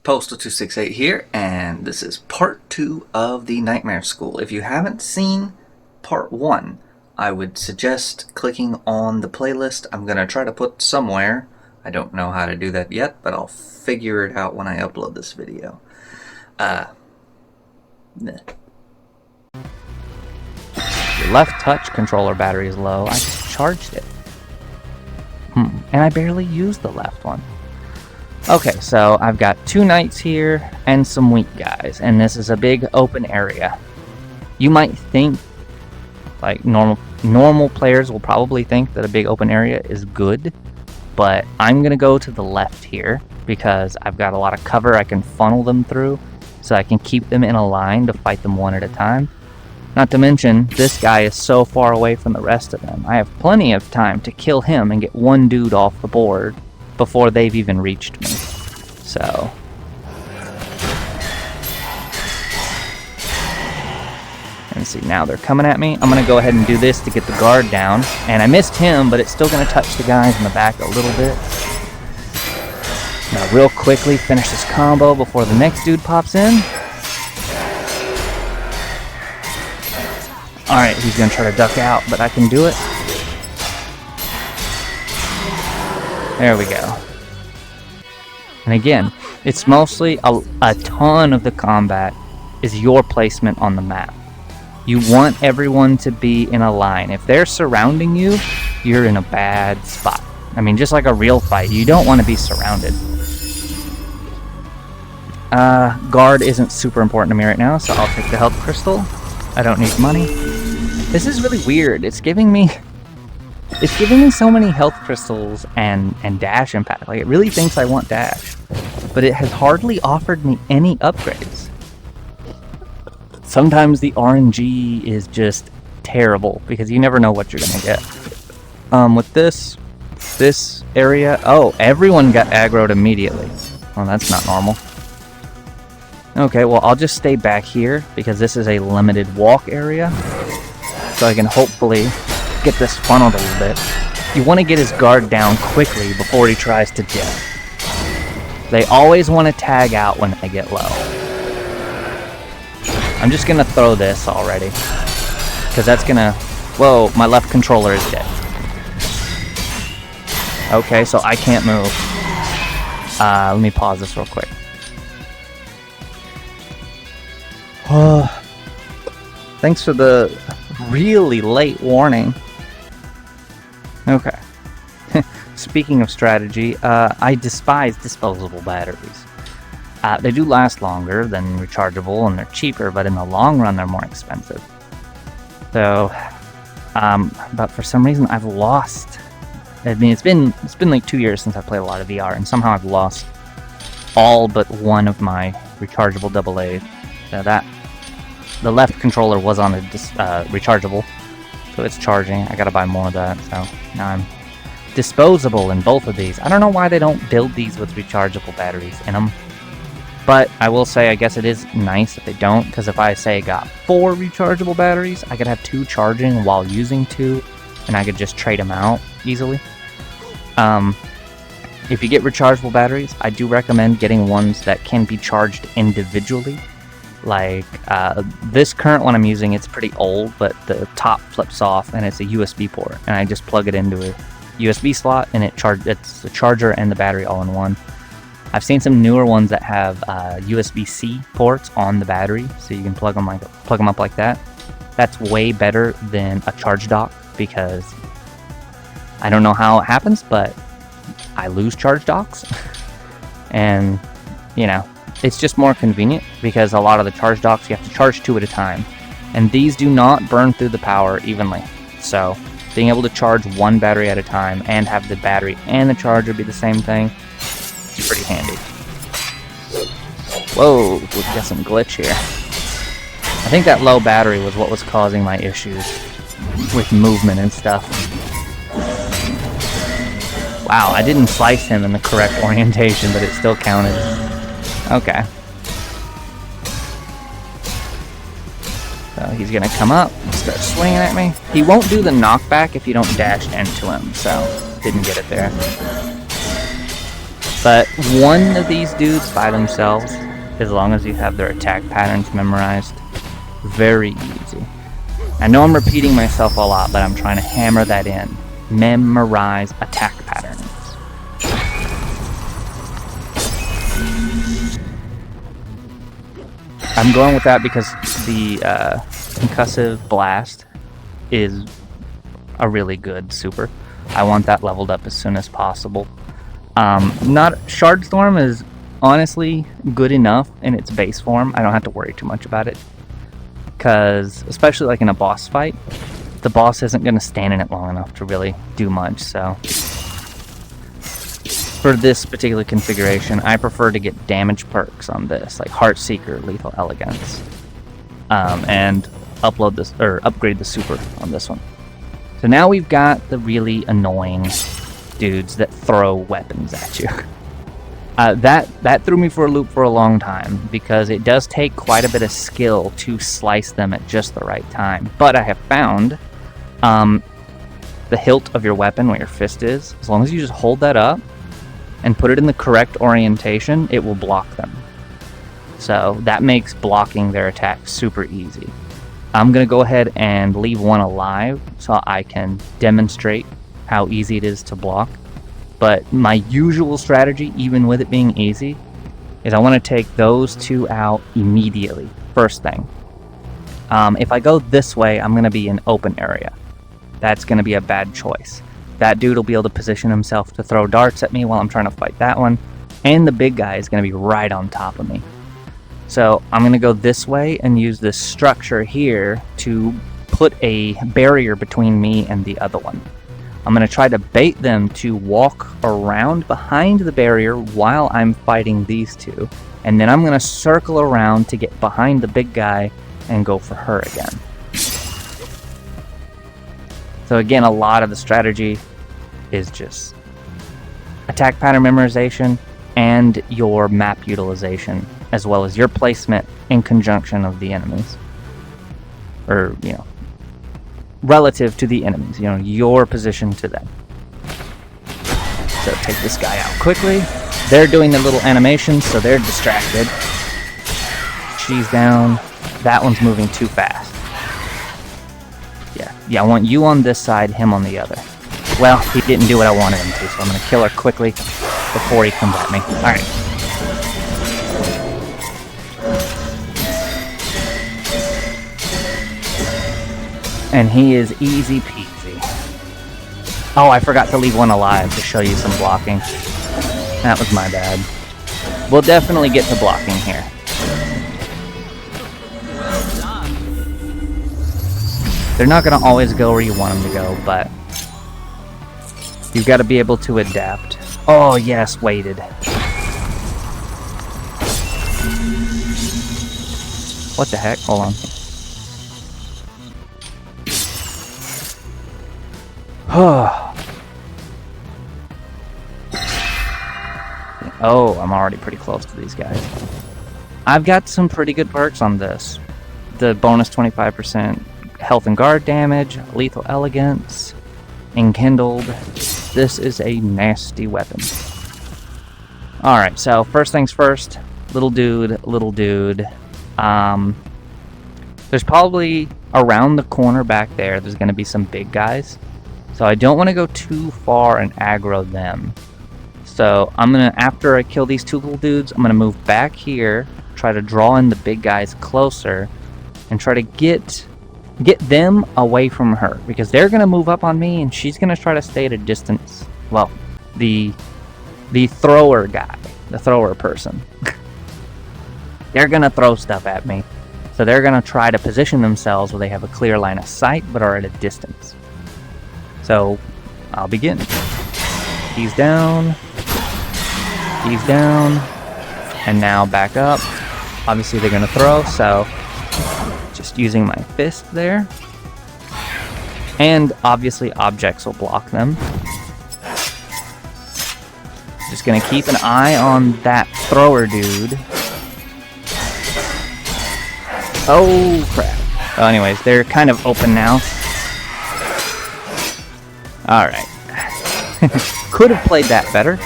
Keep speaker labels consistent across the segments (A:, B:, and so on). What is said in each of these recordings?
A: Postal268 here, and this is part 2 of the Nightmare School. If you haven't seen part 1, I would suggest clicking on the playlist. I'm going to try to put somewhere. I don't know how to do that yet, but I'll figure it out when I upload this video.
B: Your left touch controller battery is low. I just charged it. And I barely used the left one. Okay, so I've got 2 knights here and some weak guys, and this is a big open area. You might think, like normal players will probably think that a big open area is good, but I'm gonna go to the left here because I've got a lot of cover I can funnel them through, so I can keep them in a line to fight them one at a time. Not to mention, this guy is so far away from the rest of them. I have plenty of time to kill him and get one dude off the board before they've even reached me. So and see, now they're coming at me. I'm gonna go ahead and do this to get the guard down, and I missed him, but it's still gonna touch the guys in the back a little bit. Now real quickly finish this combo before the next dude pops in. Alright, he's gonna try to duck out, but I can do it. There we go. And again, it's mostly a ton of the combat is your placement on the map. You want everyone to be in a line. If they're surrounding you, you're in a bad spot. I mean, just like a real fight, you don't want to be surrounded. Guard isn't super important to me right now, so I'll take the health crystal. I don't need money. This is really weird. It's giving me so many health crystals and dash impact. Like, it really thinks I want dash, but it has hardly offered me any upgrades. Sometimes the RNG is just terrible because you never know what you're gonna get. With this area, oh, everyone got aggroed immediately. Well, that's not normal. Okay, well, I'll just stay back here because this is a limited walk area, so I can hopefully get this funneled a little bit. You want to get his guard down quickly before he tries to dip. They always want to tag out when they get low. I'm just going to throw this already, because that's going to... Whoa, my left controller is dead. Okay, so I can't move. Let me pause this real quick. Thanks for the really late warning. Okay. Speaking of strategy, I despise disposable batteries. They do last longer than rechargeable, and they're cheaper, but in the long run they're more expensive. So, but for some reason I've lost. I mean, it's been like 2 years since I played a lot of VR, and somehow I've lost all but one of my rechargeable AA's. So the left controller was on a rechargeable, so it's charging. I gotta buy more of that, so now I'm disposable in both of these. I don't know why they don't build these with rechargeable batteries in them, but I will say I guess it is nice if they don't, because if I say got 4 rechargeable batteries, I could have 2 charging while using 2, and I could just trade them out easily. If you get rechargeable batteries, I do recommend getting ones that can be charged individually. Like this current one I'm using, it's pretty old, but the top flips off and it's a USB port, and I just plug it into a USB slot and it's the charger and the battery all in one. I've seen some newer ones that have USB-C ports on the battery, so you can plug them up like that. That's way better than a charge dock, because I don't know how it happens, but I lose charge docks. And you know, it's just more convenient because a lot of the charge docks you have to charge 2 at a time, and these do not burn through the power evenly. So being able to charge 1 battery at a time and have the battery and the charger be the same thing is pretty handy. Whoa, we've got some glitch here. I think that low battery was what was causing my issues with movement and stuff. Wow, I didn't slice him in the correct orientation, but it still counted. Okay. So he's gonna come up and start swinging at me. He won't do the knockback if you don't dash into him, so didn't get it there. But one of these dudes by themselves, as long as you have their attack patterns memorized, very easy. I know I'm repeating myself a lot, but I'm trying to hammer that in. Memorize attack patterns. I'm going with that because the concussive blast is a really good super. I want that leveled up as soon as possible. Not Shardstorm is honestly good enough in its base form. I don't have to worry too much about it, because especially like in a boss fight, the boss isn't going to stand in it long enough to really do much. So for this particular configuration, I prefer to get damage perks on this, like Heartseeker, Lethal Elegance, and upgrade the super on this one. So now we've got the really annoying dudes that throw weapons at you. That threw me for a loop for a long time, because it does take quite a bit of skill to slice them at just the right time. But I have found the hilt of your weapon, where your fist is, as long as you just hold that up and put it in the correct orientation, it will block them. So that makes blocking their attack super easy. I'm going to go ahead and leave one alive so I can demonstrate how easy it is to block. But my usual strategy, even with it being easy, is I want to take those two out immediately, first thing. If I go this way, I'm going to be in open area. That's going to be a bad choice. That dude will be able to position himself to throw darts at me while I'm trying to fight that one, and the big guy is going to be right on top of me. So I'm going to go this way and use this structure here to put a barrier between me and the other one. I'm going to try to bait them to walk around behind the barrier while I'm fighting these two, and then I'm going to circle around to get behind the big guy and go for her again. So again, a lot of the strategy is just attack pattern memorization and your map utilization, as well as your placement in conjunction of the enemies. Or, relative to the enemies, your position to them. So take this guy out quickly. They're doing their little animations, so they're distracted. She's down. That one's moving too fast. Yeah, I want you on this side, him on the other. Well, he didn't do what I wanted him to, so I'm going to kill her quickly before he comes at me. Alright. And he is easy peasy. Oh, I forgot to leave one alive to show you some blocking. That was my bad. We'll definitely get to blocking here. They're not going to always go where you want them to go, but you've got to be able to adapt. Oh, yes, waited. What the heck? Hold on. Oh, I'm already pretty close to these guys. I've got some pretty good perks on this. The bonus 25% health and guard damage, lethal elegance, enkindled. This is a nasty weapon. Alright, so first things first. Little dude. There's probably around the corner back there's going to be some big guys. So I don't want to go too far and aggro them. So I'm going to, after I kill these two little dudes, I'm going to move back here, try to draw in the big guys closer, and try to get them away from her, because they're going to move up on me and she's going to try to stay at a distance. Well, the thrower guy, the thrower person. They're going to throw stuff at me. So they're going to try to position themselves where they have a clear line of sight but are at a distance. So I'll begin. He's down. He's down. And now back up. Obviously they're going to throw, so just using my fist there. And obviously objects will block them. Just going to keep an eye on that thrower dude. Oh, crap. Well, anyways, they're kind of open now. Alright. Could have played that better.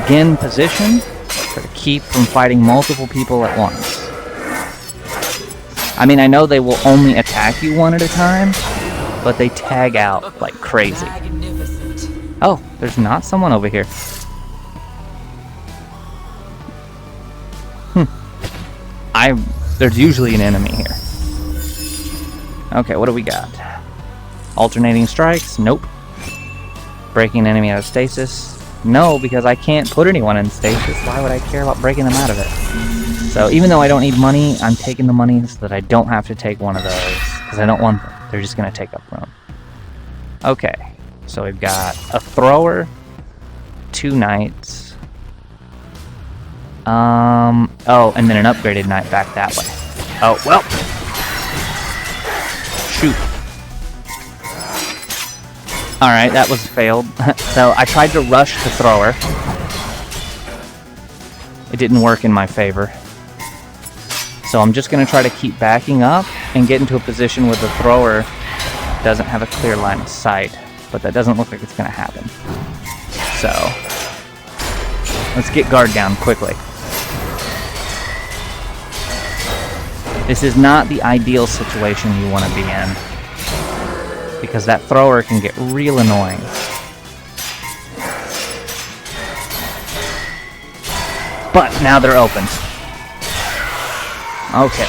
B: Again, position, try to keep from fighting multiple people at once. I mean, I know they will only attack you one at a time, but they tag out like crazy. Oh, there's not someone over here. There's usually an enemy here. Okay, what do we got? Alternating strikes? Nope. Breaking an enemy out of stasis? No, because I can't put anyone in stasis. Why would I care about breaking them out of it? So even though I don't need money, I'm taking the money so that I don't have to take one of those, because I don't want them. They're just going to take up room. Okay, so we've got a thrower, 2 knights. Oh, and then an upgraded knight back that way. Oh, well. Shoot. Alright, that was failed. So I tried to rush the thrower. It didn't work in my favor. So I'm just going to try to keep backing up and get into a position where the thrower doesn't have a clear line of sight. But that doesn't look like it's going to happen. So let's get guard down quickly. This is not the ideal situation you want to be in, because that thrower can get real annoying. But now they're open. Okay.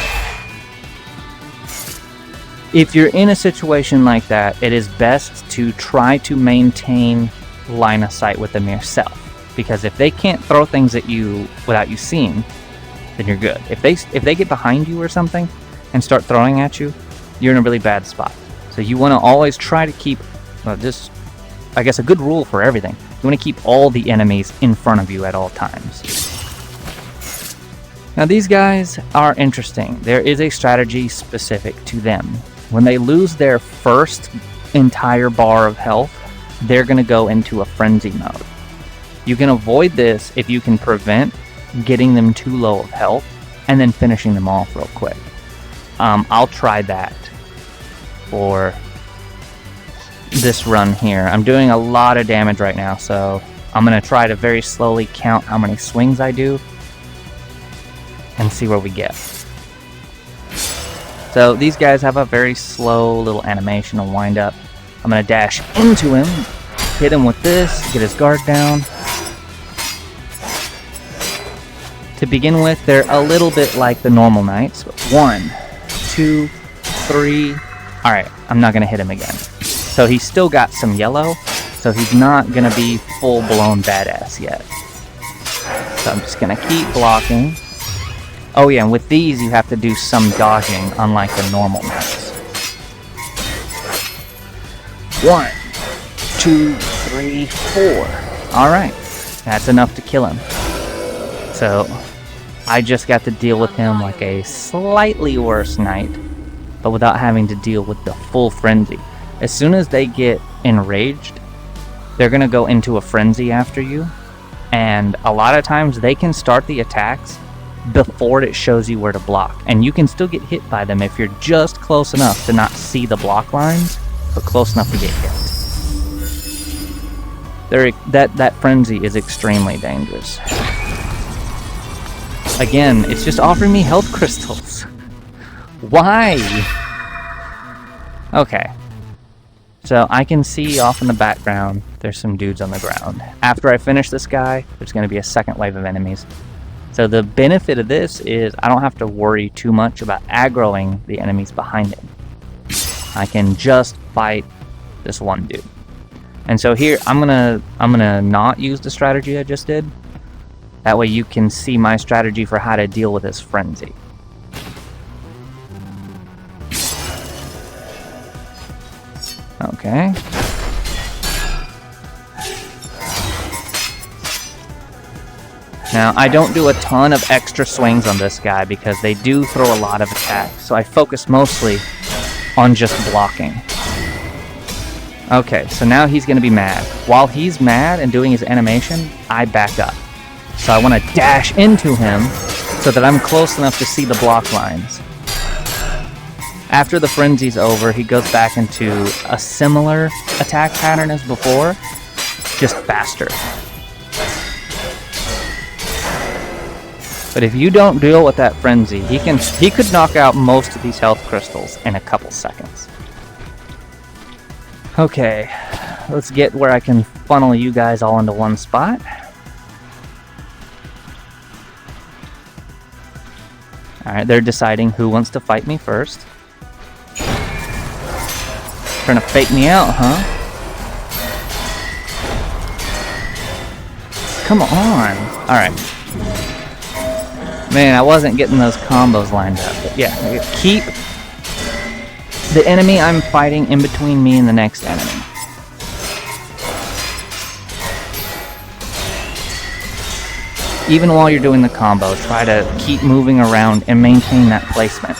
B: If you're in a situation like that, it is best to try to maintain line of sight with them yourself, because if they can't throw things at you without you seeing, then you're good. If they get behind you or something and start throwing at you, you're in a really bad spot. So you want to always try to keep, just, I guess, a good rule for everything. You want to keep all the enemies in front of you at all times. Now these guys are interesting. There is a strategy specific to them. When they lose their first entire bar of health, they're going to go into a frenzy mode. You can avoid this if you can prevent getting them too low of health and then finishing them off real quick. I'll try that for this run here. I'm doing a lot of damage right now, so I'm going to try to very slowly count how many swings I do and see where we get. So these guys have a very slow little animation and wind up. I'm going to dash into him, hit him with this, get his guard down. To begin with, they're a little bit like the normal knights. 1, 2, 3. Alright, I'm not going to hit him again. So he's still got some yellow, so he's not going to be full-blown badass yet. So I'm just going to keep blocking. Oh yeah, and with these you have to do some dodging, unlike the normal knights. 1, 2, 3, 4. Alright, that's enough to kill him. So I just got to deal with him like a slightly worse knight, but without having to deal with the full frenzy. As soon as they get enraged, they're going to go into a frenzy after you, and a lot of times they can start the attacks before it shows you where to block, and you can still get hit by them if you're just close enough to not see the block lines, but close enough to get hit. That frenzy is extremely dangerous. Again, it's just offering me health crystals. Why? Okay. So I can see off in the background there's some dudes on the ground. After I finish this guy, there's going to be a second wave of enemies. So the benefit of this is I don't have to worry too much about aggroing the enemies behind him. I can just fight this one dude. And so here I'm gonna not use the strategy I just did. That way you can see my strategy for how to deal with this frenzy. Okay. Now, I don't do a ton of extra swings on this guy because they do throw a lot of attacks, so I focus mostly on just blocking. Okay, so now he's going to be mad. While he's mad and doing his animation, I back up. So I want to dash into him so that I'm close enough to see the block lines. After the frenzy's over, he goes back into a similar attack pattern as before, just faster. But if you don't deal with that frenzy, he could knock out most of these health crystals in a couple seconds. Okay, let's get where I can funnel you guys all into one spot. Alright, they're deciding who wants to fight me first. Trying to fake me out, huh? Come on! Alright. Man, I wasn't getting those combos lined up. But yeah, keep the enemy I'm fighting in between me and the next enemy. Even while you're doing the combo, try to keep moving around and maintain that placement.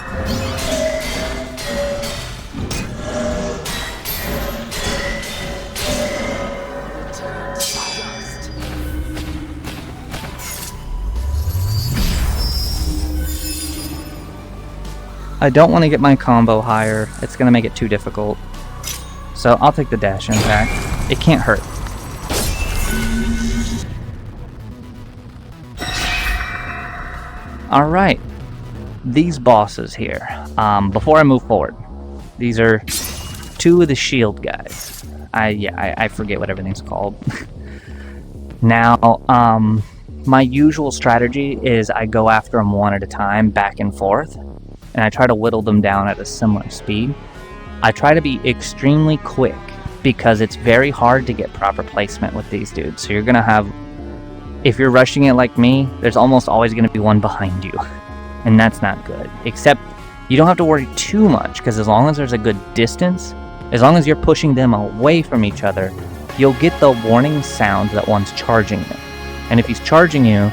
B: I don't want to get my combo higher. It's going to make it too difficult. So I'll take the dash impact. It can't hurt. Alright. These bosses here. Before I move forward. These are two of the shield guys. I forget what everything's called. Now, my usual strategy is I go after them one at a time, back and forth. And I try to whittle them down at a similar speed. I try to be extremely quick because it's very hard to get proper placement with these dudes. So you're going to have, if you're rushing it like me, there's almost always going to be one behind you. And that's not good. Except you don't have to worry too much because as long as there's a good distance, as long as you're pushing them away from each other, you'll get the warning sound that one's charging them. And if he's charging you,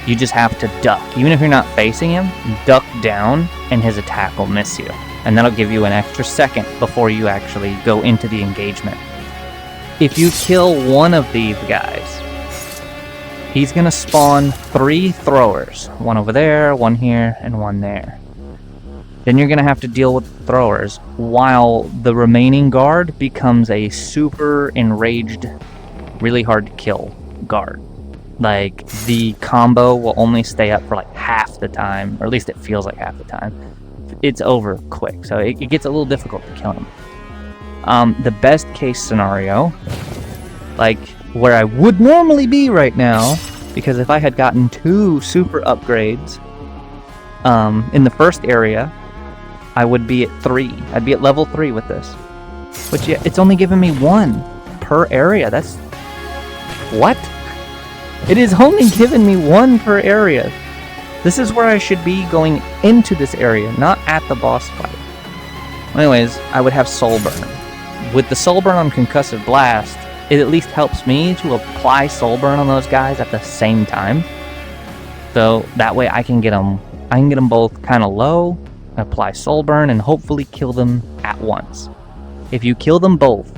B: you just have to duck. Even if you're not facing him, duck down and his attack will miss you. And that'll give you an extra second before you actually go into the engagement. If you kill one of these guys, he's gonna spawn 3 throwers. One over there, one here, and one there. Then you're gonna have to deal with the throwers while the remaining guard becomes a super enraged, really hard to kill guard. Like, the combo will only stay up for like half the time, or at least it feels like half the time. It's over quick, so it gets a little difficult to kill him. The best case scenario, like where I would normally be right now, because if I had gotten 2 super upgrades in the first area, I would be at 3. I'd be at level 3 with this. But yeah, it's only giving me 1 per area. That's... what? It is only giving me 1 per area. This is where I should be going into this area, not at the boss fight. Anyways, I would have Soul Burn. With the Soul Burn on Concussive Blast, it at least helps me to apply Soul Burn on those guys at the same time. So that way I can get them both kind of low, apply Soul Burn, and hopefully kill them at once. If you kill them both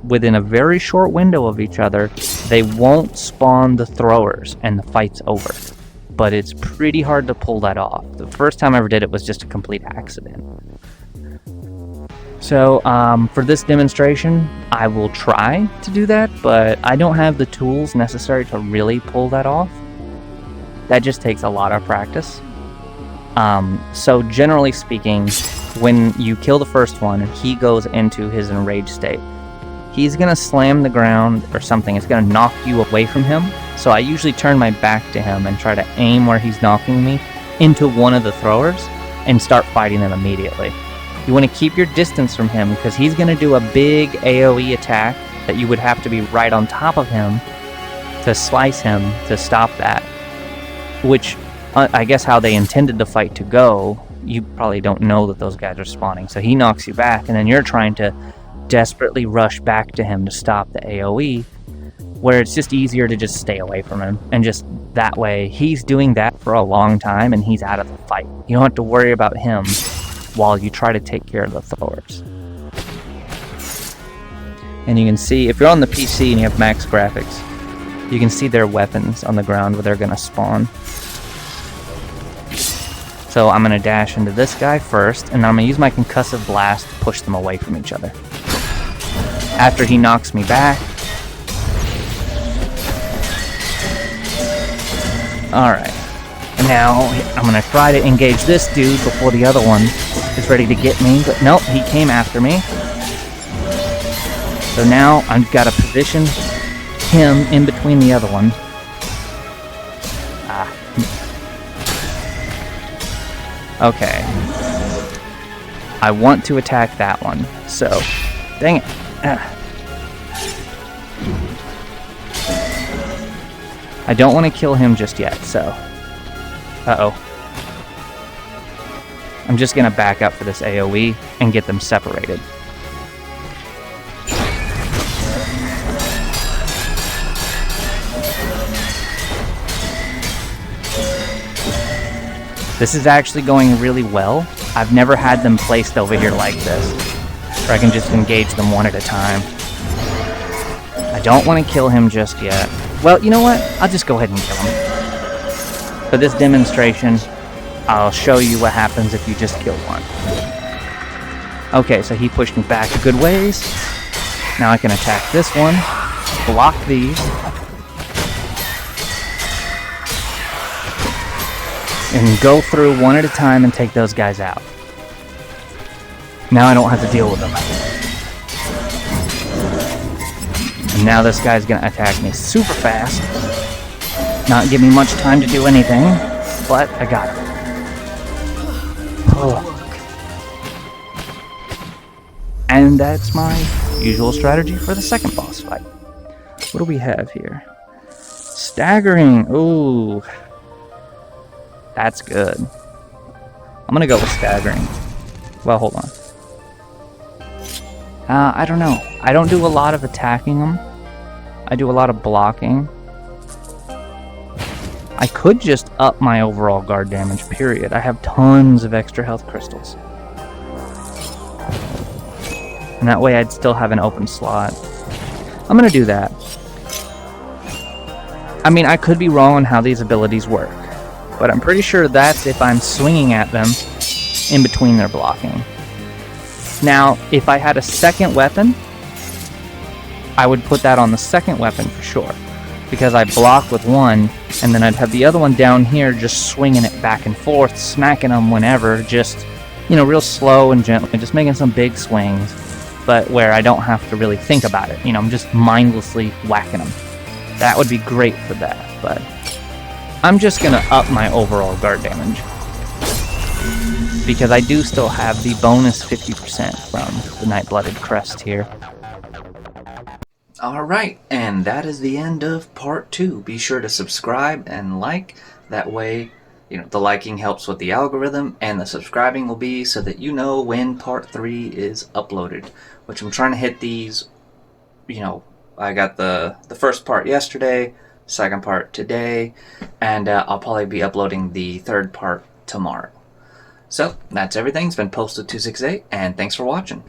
B: within a very short window of each other, they won't spawn the throwers and the fight's over. But it's pretty hard to pull that off. The first time I ever did it was just a complete accident. So for this demonstration, I will try to do that, but I don't have the tools necessary to really pull that off. That just takes a lot of practice. So generally speaking, when you kill the first one, he goes into his enraged state. He's gonna slam the ground or something. It's gonna knock you away from him. So I usually turn my back to him and try to aim where he's knocking me into one of the throwers and start fighting them immediately. You want to keep your distance from him because he's gonna do a big AoE attack that you would have to be right on top of him to slice him to stop that. Which, I guess how they intended the fight to go, you probably don't know that those guys are spawning. So he knocks you back and then you're trying to desperately rush back to him to stop the AoE, where it's just easier to just stay away from him, and just that way he's doing that for a long time and he's out of the fight. You don't have to worry about him while you try to take care of the throwers. And you can see, if you're on the PC and you have max graphics, you can see their weapons on the ground where they're gonna spawn. So I'm gonna dash into this guy first, and I'm gonna use my Concussive Blast to push them away from each other. After he knocks me back. Alright. Now I'm gonna try to engage this dude before the other one is ready to get me, but nope, he came after me. So now I've got to position him in between the other one. Okay. I want to attack that one, so dang it. I don't want to kill him just yet, so uh-oh. I'm just gonna back up for this AoE and get them separated. This is actually going really well. I've never had them placed over here like this, where I can just engage them one at a time. I don't want to kill him just yet. Well, you know what? I'll just go ahead and kill him. For this demonstration, I'll show you what happens if you just kill one. Okay, so he pushed me back a good ways. Now I can attack this one, block these, and go through one at a time and take those guys out. Now I don't have to deal with them. And now this guy's gonna attack me super fast. Not give me much time to do anything, but I got him. Oh. And that's my usual strategy for the second boss fight. What do we have here? Staggering. Ooh. That's good. I'm gonna go with staggering. Well, hold on. I don't know. I don't do a lot of attacking them. I do a lot of blocking. I could just up my overall guard damage, period. I have tons of extra health crystals. And that way I'd still have an open slot. I'm gonna do that. I mean, I could be wrong on how these abilities work, but I'm pretty sure that's if I'm swinging at them in between their blocking. Now, if I had a second weapon, I would put that on the second weapon for sure, because I block with one, and then I'd have the other one down here just swinging it back and forth, smacking them whenever, just, you know, real slow and gently, just making some big swings, but where I don't have to really think about it. You know, I'm just mindlessly whacking them. That would be great for that, but I'm just gonna up my overall guard damage, because I do still have the bonus 50% from the Night-Blooded Crest here.
A: Alright, and that is the end of part 2. Be sure to subscribe and like. That way, you know, the liking helps with the algorithm, and the subscribing will be so that you know when part 3 is uploaded. Which I'm trying to hit these, you know, I got the first part yesterday, second part today, and I'll probably be uploading the third part tomorrow. So, that's everything. It's been Postal268, and thanks for watching.